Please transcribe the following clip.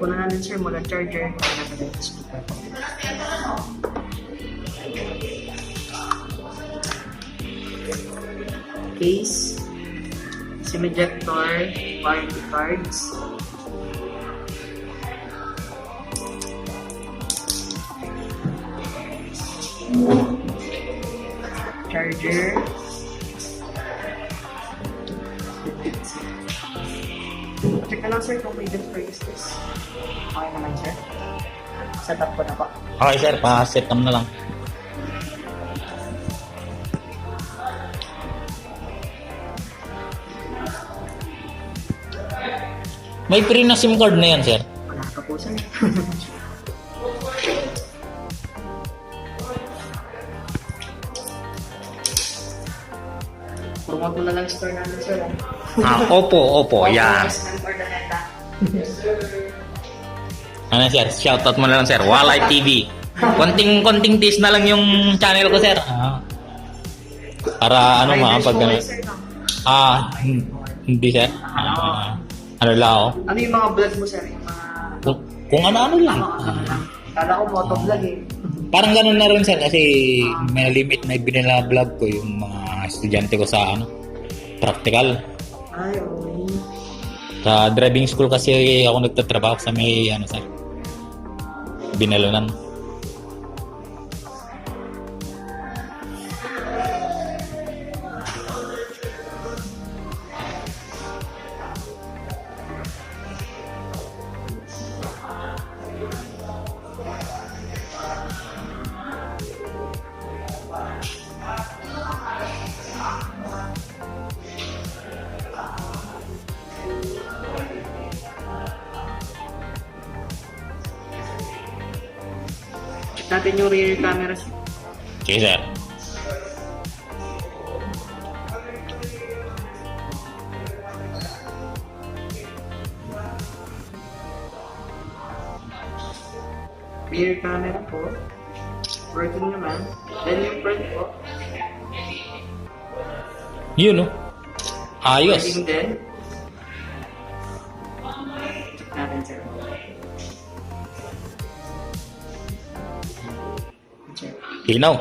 Una natin sir mula charger. Natin speaker. Case. Semi-ejector. Warranty cards. Charger. Check na lang sir kung may for is this. Okay naman sir. Set up ko na po. Okay sir, pa-set up na lang. May free na SIM card na yan sir. Wala ka po sir. Promote mo na lang store namin sir. Oppo, yan. For the meta. Ano sir, shoutout mo na lang sir, Walay TV. Konting tease na lang yung channel ko sir. Para ano makapag hindi sir. Ano lang ako. Ano yung mga vlog mo sir? Yung mga... Kung ano-ano lang. Kala ko motovlog eh. Parang ganun na rin sir kasi may limit na binila-vlog ko yung mga estudyante ko sa practical. Ay, okay. Sa driving school kasi ako nagtatrabaho sa may sir, Binalunan. Natin yung rear camera sir. Okay sir. Rear camera po. Working naman. Then yung front po. Yun no. Ayos. Working din. Check natin sir. Linaw.